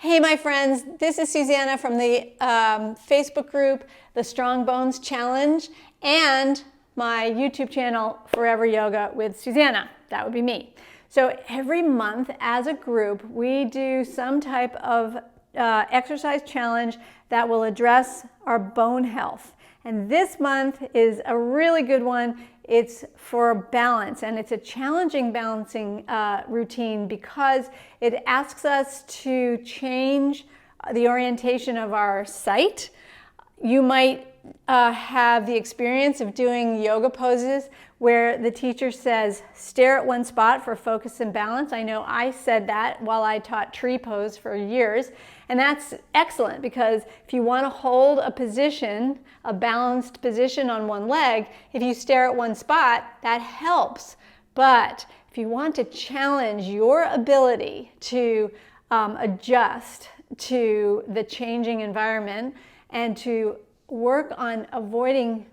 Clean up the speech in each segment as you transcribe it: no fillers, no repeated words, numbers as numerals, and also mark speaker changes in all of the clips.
Speaker 1: Hey my friends, this is Susanna from the Facebook group, The Strong Bones Challenge, and my YouTube channel, Forever Yoga with Susanna. That would be me. So every month as a group, we do some type of exercise challenge that will address our bone health. And this month is a really good one. It's for balance, and it's a challenging balancing routine because it asks us to change the orientation of our sight. You might have the experience of doing yoga poses where the teacher says, stare at one spot for focus and balance. I know I said that while I taught tree pose for years. And that's excellent because if you want to hold a position, a balanced position on one leg, if you stare at one spot, that helps. But if you want to challenge your ability to adjust to the changing environment and to work on avoiding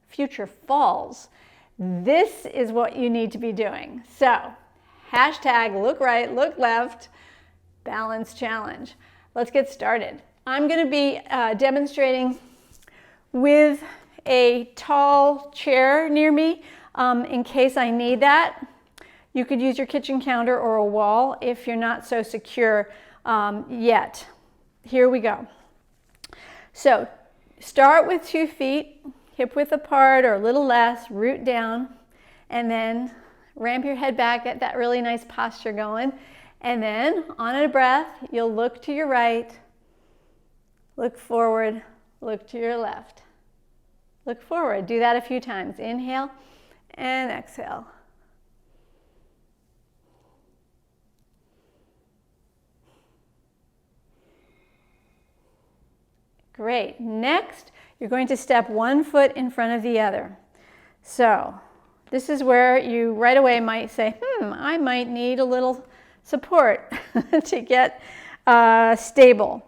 Speaker 1: future falls, this is what you need to be doing. So, hashtag look right, look left, balance challenge. Let's get started. I'm going to be demonstrating with a tall chair near me in case I need that. You could use your kitchen counter or a wall if you're not so secure yet. Here we go. So start with 2 feet, hip width apart or a little less, root down, and then ramp your head back, get that really nice posture going. And then on a breath, you'll look to your right, look forward, look to your left. Look forward. Do that a few times. Inhale and exhale. Great. Next, you're going to step 1 foot in front of the other. So this is where you right away might say, I might need a little support to get stable.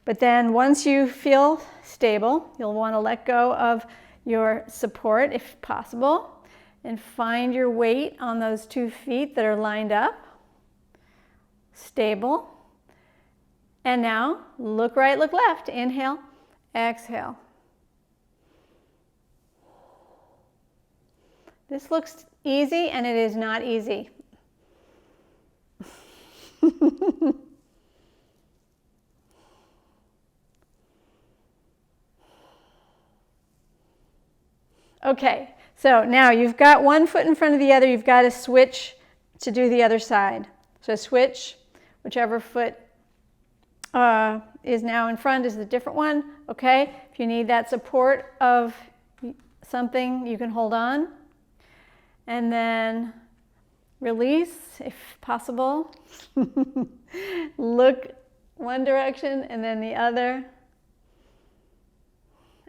Speaker 1: But then once you feel stable, you'll want to let go of your support if possible and find your weight on those 2 feet that are lined up. Stable. And now look right, look left. Inhale, exhale. This looks easy, and it is not easy. Okay, so now you've got 1 foot in front of the other. You've got to switch to do the other side. So switch, whichever foot is now in front is the different one. Okay, if you need that support of something, you can hold on. And then release if possible. Look one direction and then the other.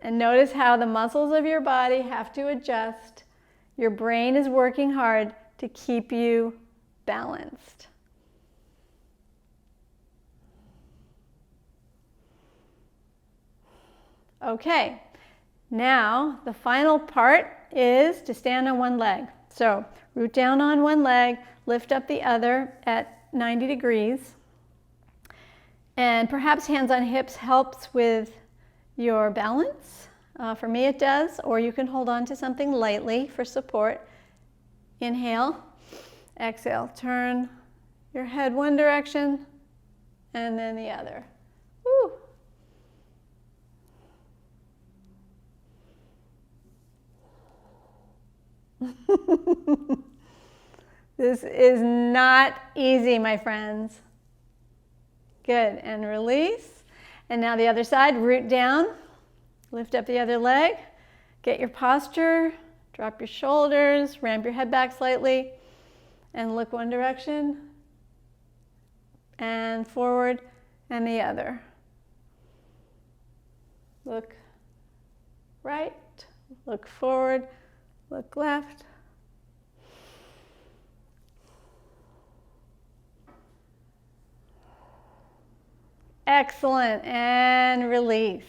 Speaker 1: And notice how the muscles of your body have to adjust. Your brain is working hard to keep you balanced. Okay, now the final part is to stand on one leg. So root down on one leg, lift up the other at 90 degrees. And perhaps hands on hips helps with your balance. For me it does, or you can hold on to something lightly for support. Inhale, exhale, turn your head one direction and then the other. Woo. This is not easy, my friends. Good, and release. And now the other side, root down, lift up the other leg, get your posture, drop your shoulders, ramp your head back slightly, and look one direction, and forward, and the other. Look right, look forward, look left. Excellent, and release.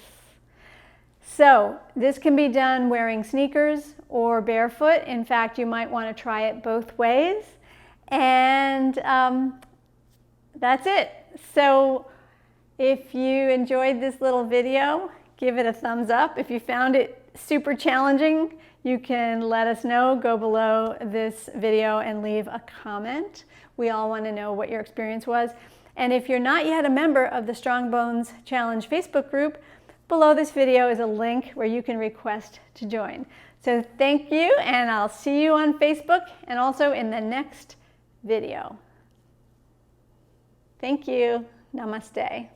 Speaker 1: So this can be done wearing sneakers or barefoot. In fact, you might want to try it both ways. And that's it. So If you enjoyed this little video, give it a thumbs up. If you found it super challenging, you can let us know. Go below this video and leave a comment. We all want to know what your experience was. And if you're not yet a member of the Strong Bones Challenge Facebook group, below this video is a link where you can request to join. So thank you, and I'll see you on Facebook and also in the next video. Thank you. Namaste.